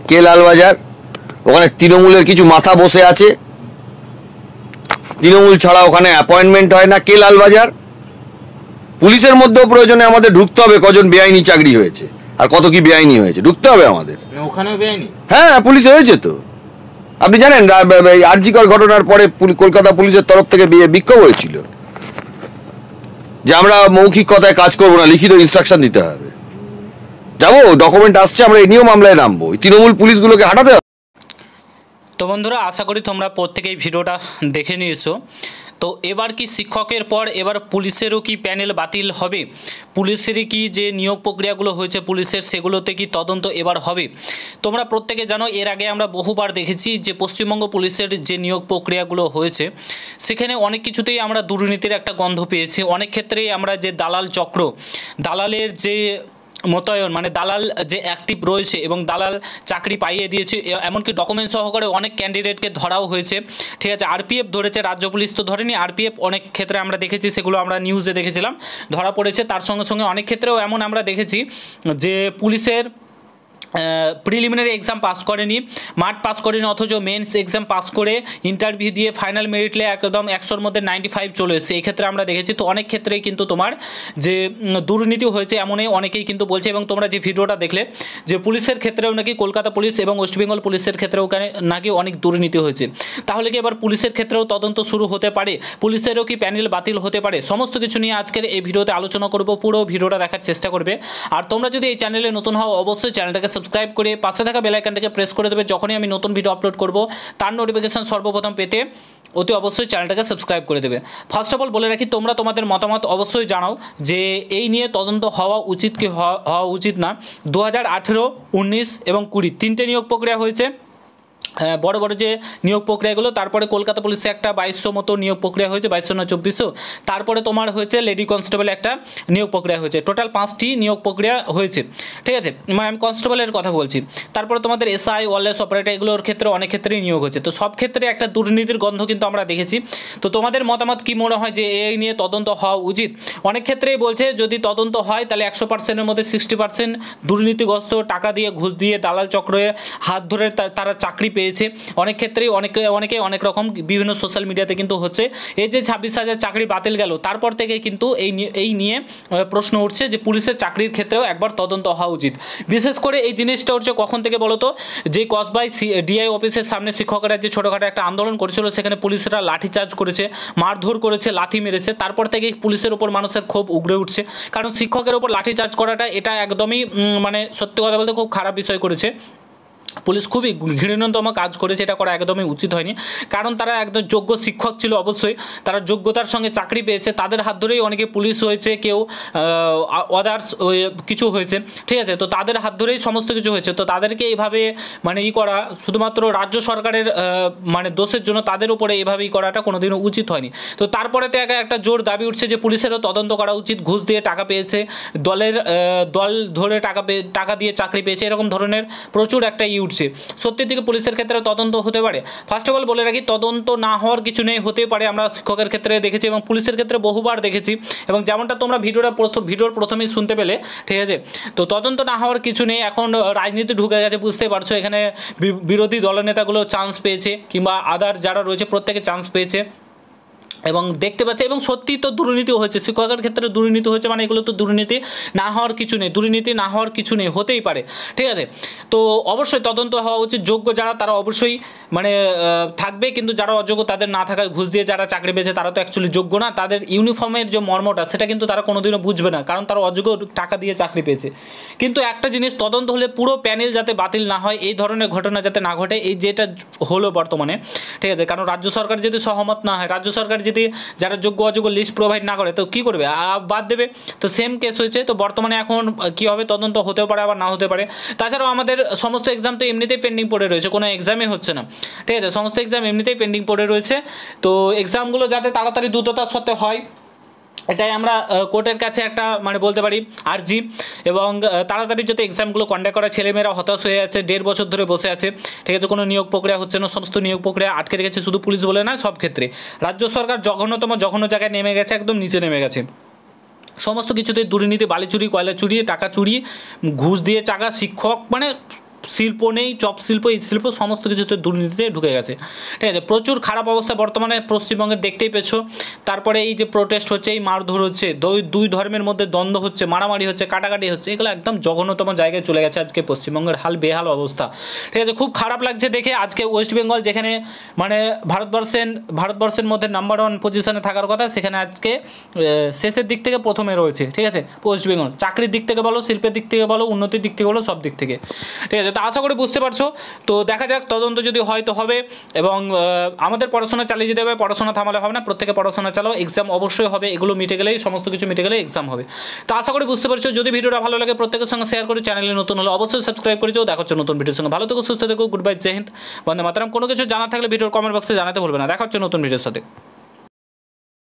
কে লালবাজার, ওখানে তৃণমূলের কিছু মাথা বসে আছে, তৃণমূল ছাড়া ওখানে অ্যাপয়েন্টমেন্ট হয় না। কে লালবাজার, পুলিশের মধ্যেও প্রয়োজনে আমাদের ঢুকতে হবে কজন বেআইনি চাকরি হয়েছে আর কত কি বেআইনি হয়েছে, ঢুকতে হবে আমাদের। ওখানেও বেআইনি? হ্যাঁ, পুলিশে হয়েছে তো। আপনি জানেন আরজিকর ঘটনার পরে কলকাতা পুলিশের তরফ থেকে বিক্ষোভ হয়েছিল যে আমরা মৌখিক কথায় কাজ করবো না, লিখিত ইনস্ট্রাকশন দিতে হবে। যাবো, ডকুমেন্ট আসছে, আমরা এই নিয়েও মামলায় নামবো। তৃণমূল পুলিশগুলোকে হাঁটাতে হবে। তো বন্ধুরা, আশা করি তোমরা প্রত্যেকেই ভিডিওটা দেখে নিয়েছো। তো এবার কি শিক্ষকের পর এবার পুলিশেরও কি প্যানেল বাতিল হবে? পুলিশেরই কি যে নিয়োগ প্রক্রিয়াগুলো হয়েছে পুলিশের, সেগুলোতে কি তদন্ত এবার হবে? তোমরা প্রত্যেকে জানো, এর আগে আমরা বহুবার দেখেছি যে পশ্চিমবঙ্গ পুলিশের যে নিয়োগ প্রক্রিয়াগুলো হয়েছে সেখানে অনেক কিছুতেই আমরা দুর্নীতির একটা গন্ধ পেয়েছি। অনেক ক্ষেত্রেই আমরা যে দালাল চক্র, দালালের যে মোতায়েন, মানে দালাল যে অ্যাক্টিভ রয়েছে এবং দালাল চাকরি পাইয়ে দিয়েছে, এমনকি ডকুমেন্ট সহকারে অনেক ক্যান্ডিডেটকে ধরাও হয়েছে। ঠিক আছে, আরপিএফ ধরেছে, রাজ্য পুলিশ তো ধরেনি, আরপিএফ অনেক ক্ষেত্রে আমরা দেখেছি, সেগুলো আমরা নিউজে দেখেছিলাম, ধরা পড়েছে। তার সঙ্গে সঙ্গে অনেক ক্ষেত্রেও এমন আমরা দেখেছি যে পুলিশের প্রিলিমিনারি এক্সাম পাস করেনি, মাঠ পাস করেনি, অথচ মেন্স এক্সাম পাস করে ইন্টারভিউ দিয়ে ফাইনাল মেরিটলে একদম 100-র মধ্যে 95 চলে এসেছে। এই ক্ষেত্রে আমরা দেখেছি। তো অনেক ক্ষেত্রেই কিন্তু তোমার যে দুর্নীতি হয়েছে এমনই অনেকেই কিন্তু বলছে। এবং তোমরা যে ভিডিওটা দেখলে যে পুলিশের ক্ষেত্রেও নাকি কলকাতা পুলিশ এবং ওয়েস্ট বেঙ্গল পুলিশের ক্ষেত্রেও নাকি অনেক দুর্নীতি হয়েছে। তাহলে কি এবার পুলিশের ক্ষেত্রেও তদন্ত শুরু হতে পারে? পুলিশেরও কি প্যানেল বাতিল হতে পারে? সমস্ত কিছু নিয়ে আজকের এই ভিডিওতে আলোচনা করব। পুরো ভিডিওটা দেখার চেষ্টা করবে। আর তোমরা যদি এই চ্যানেলে নতুন হও, অবশ্যই চ্যানেলটাকে সাবস্ক্রাইব করে পাশে থাকা বেল আইকনটাকে প্রেস করে দেবে। যখনই আমি নতুন ভিডিও আপলোড করব তার নোটিফিকেশন সর্বপ্রথম পেতে অতি অবশ্যই চ্যানেলটাকে সাবস্ক্রাইব করে দেবে। ফার্স্ট অফ অল বলে রাখি, তোমরা তোমাদের মতামত অবশ্যই জানাও যে এই নিয়ে তদন্ত হওয়া উচিত কি হওয়া উচিত না। 2018, 19 এবং 20 তিনটে নিয়োগ প্রক্রিয়া হয়েছে, বড় বড় যে নিয়োগ প্রক্রিয়াগুলো। তারপরে কলকাতা পুলিশে একটা 2200 মতো নিয়োগ প্রক্রিয়া হয়েছে, 2200 না 2400। তারপরে তোমার হয়েছে লেডি কনস্টেবল একটা নিয়োগ প্রক্রিয়া হয়েছে। টোটাল 5টি নিয়োগ প্রক্রিয়া হয়েছে। ঠিক আছে, মানে আমি কনস্টেবলের কথা বলছি। তারপরে তোমাদের এসআই, ওয়ারলেস অপারেটর, এগুলোর ক্ষেত্রে অনেক ক্ষেত্রেই নিয়োগ হয়েছে। তো সব ক্ষেত্রে একটা দুর্নীতির গন্ধ কিন্তু আমরা দেখেছি। তো তোমাদের মতামত কি মনে হয় যে এই নিয়ে তদন্ত হওয়া উচিত? অনেক ক্ষেত্রেই বলছে যদি তদন্ত হয় তাহলে 100%-এর মধ্যে 60% দুর্নীতিগ্রস্ত, টাকা দিয়ে, ঘুষ দিয়ে, দালাল চক্রের হাত ধরে তারা চাকরি পেয়েছে। অনেক ক্ষেত্রেই অনেকে অনেক রকম বিভিন্ন সোশ্যাল মিডিয়াতে কিন্তু হচ্ছে। এই যে 26,000 চাকরি বাতিল গেল, তারপর থেকে কিন্তু এই নিয়ে প্রশ্ন উঠছে যে পুলিশের চাকরির ক্ষেত্রেও একবার তদন্ত হওয়া উচিত। বিশেষ করে এই জিনিসটা উঠছে কখন থেকে বলো তো? যে কসবাই ডিআই অফিসের সামনে শিক্ষকরা যে ছোটোখাটো একটা আন্দোলন করেছিল, সেখানে পুলিশরা লাঠিচার্জ করেছে, মারধর করেছে, লাথি মেরেছে। তারপর থেকে পুলিশের উপর মানুষের ক্ষোভ উগড়ে উঠছে। কারণ শিক্ষকের উপর লাঠিচার্জ করাটা এটা একদমই মানে সত্যি কথা বলতে খুব খারাপ বিষয় করেছে। পুলিশ খুবই ঘৃণাতম কাজ করেছে, এটা করা একদমই উচিত হয়নি। কারণ তারা একদম যোগ্য শিক্ষক ছিল, অবশ্যই তারা যোগ্যতার সঙ্গে চাকরি পেয়েছে, তাদের হাত ধরেই অনেকে পুলিশ হয়েছে, কেউ আদার্স কিছু হয়েছে। ঠিক আছে, তো তাদের হাত ধরেই সমস্ত কিছু হয়েছে। তো তাদেরকে এইভাবে মানে করা শুধুমাত্র রাজ্য সরকারের মানে দোষের জন্য তাদের উপরে এইভাবেই করাটা কোনোদিনও উচিত হয়নি। তো তারপরে তো একটা জোর দাবি উঠছে যে পুলিশেরও তদন্ত করা উচিত। ঘুষ দিয়ে টাকা পেয়েছে, দল ধরে টাকা দিয়ে চাকরি পেয়েছে, এরকম ধরনের প্রচুর একটা উঠছে। সত্যির দিকে পুলিশের ক্ষেত্রে তদন্ত হতে পারে? ফার্স্ট অফ অল বলে রাখি, তদন্ত না হওয়ার কিছু নেই, হতে পারে। আমরা শিক্ষকের ক্ষেত্রে দেখেছি এবং পুলিশের ক্ষেত্রে বহুবার দেখেছি। এবং যেমনটা তোমরা ভিডিওর প্রথমেই শুনতে পেলে, ঠিক আছে, তো তদন্ত না হওয়ার কিছু নেই। এখন রাজনীতি ঢুকে গেছে, বুঝতে পারছো। এখানে বিরোধী দলনেতাগুলো চান্স পেয়েছে, কিংবা আদার যারা রয়েছে প্রত্যেকে চান্স পেয়েছে এবং দেখতে পাচ্ছে। এবং সত্যি তো দুর্নীতি হয়েছে, শিক্ষকের ক্ষেত্রে দুর্নীতি হয়েছে, মানে এগুলো তো দুর্নীতি না হওয়ার কিছু নেই, দুর্নীতি না হওয়ার কিছু নেই, হতেই পারে। ঠিক আছে, তো অবশ্যই তদন্ত হওয়া উচিত। যোগ্য যারা তারা অবশ্যই মানে থাকবে, কিন্তু যারা অযোগ্য তাদের না থাকায়, ঘুষ দিয়ে যারা চাকরি পেয়েছে তারা তো অ্যাকচুয়ালি যোগ্য না। তাদের ইউনিফর্মের যে মর্মটা সেটা কিন্তু তারা কোনোদিনও বুঝবে না, কারণ তারা অযোগ্য, টাকা দিয়ে চাকরি পেয়েছে। কিন্তু একটা জিনিস, তদন্ত হলে পুরো প্যানেল যাতে বাতিল না হয়, এই ধরনের ঘটনা যাতে না ঘটে, এই যেটা হলো বর্তমানে। ঠিক আছে, কারণ রাজ্য সরকার যদি সহমত না হয়, রাজ্য সরকার যদি যারা যোগ্য অযোগ্য লিস্ট প্রোভাইড না করে, তো কী করবে? বাদ দেবে। তো সেম কেস হয়েছে। তো বর্তমানে এখন কী হবে, তদন্ত হতেও পারে আবার না হতে পারে। তাছাড়াও আমাদের সমস্ত এক্সাম তো এমনিতেই পেন্ডিং পড়ে রয়েছে, কোনো এক্সামই হচ্ছে না। ঠিক আছে, সমস্ত এক্সাম এমনিতেই পেন্ডিং পড়ে রয়েছে। তো এক্সামগুলো যাতে তাড়াতাড়ি দ্রুততার সাথে হয়, এটাই আমরা কোর্টের কাছে একটা মানে বলতে পারি আর্জি। এবং তাড়াতাড়ি যাতে এক্সামগুলো কন্ডাক্ট করা, ছেলেমেয়েরা হতাশ হয়ে আছে, 1.5 বছর ধরে বসে আছে। ঠিক আছে, কোনো নিয়োগ প্রক্রিয়া হচ্ছে না, সমস্ত নিয়োগ প্রক্রিয়া আটকে রেখেছে। শুধু পুলিশ বলে না, সব ক্ষেত্রে রাজ্য সরকার জঘন্য জায়গায় নেমে গেছে, একদম নিচে নেমে গেছে। সমস্ত কিছুতেই দুর্নীতি, বালি চুরি, কয়লা চুরি, টাকা চুরি, ঘুষ দিয়ে চাকা, শিক্ষক মানে শিল্প নেই, চপ শিল্প, এই শিল্প সমস্ত কিছুতে দুর্নীতিতে ঢুকে গেছে। ঠিক আছে, প্রচুর খারাপ অবস্থা বর্তমানে পশ্চিমবঙ্গে দেখতেই পেয়েছো। তারপরে এই যে প্রোটেস্ট হচ্ছে, এই মারধর হচ্ছে, দুই ধর্মের মধ্যে দ্বন্দ্ব হচ্ছে, মারামারি হচ্ছে, কাটাকাটি হচ্ছে, এগুলো একদম জঘন্যতম জায়গায় চলে গেছে আজকে পশ্চিমবঙ্গের হাল বেহাল অবস্থা। ঠিক আছে, খুব খারাপ লাগছে দেখে। আজকে ওয়েস্ট বেঙ্গল যেখানে মানে ভারতবর্ষের মধ্যে নাম্বার 1 পজিশনে থাকার কথা, সেখানে আজকে শেষের দিক থেকে প্রথমে রয়েছে। ঠিক আছে, ওয়েস্ট বেঙ্গল চাকরির দিক থেকে বলো, শিল্পের দিক থেকে বলো, উন্নতির দিক থেকে বলো, সব দিক থেকে। ঠিক আছে, তো আশা করি বুঝতে পারছো। তো দেখা যাক, তদন্ত যদি হয় তো হবে, এবং আমাদের পড়াশোনা চালিয়ে যেতে হবে, পড়াশোনা থামালে হবে না, প্রত্যেকে পড়াশোনা চালাও, এক্সাম অবশ্যই হবে, এগুলো মিটে গেলেই, সমস্ত কিছু মিটে গেলে এক্সাম হবে। তো আশা করি বুঝতে পারছো। যদি ভিডিওটা ভালো লাগে প্রত্যেকের সঙ্গে শেয়ার করে, চ্যানেলে নতুন হলে অবশ্যই সাবস্ক্রাইব করে যাও। দেখা হচ্ছে নতুন ভিডিওর সঙ্গে। ভালো থেকো, সুস্থ থেকো, গুড বাই, জয় হিন্দ, বন্দে মাতরম। কোনো কিছু জানা থাকলে ভিডিওর কমেন্ট বক্সে জানাতে ভুলবে না। দেখা হচ্ছে নতুন ভিডিওর সাথে।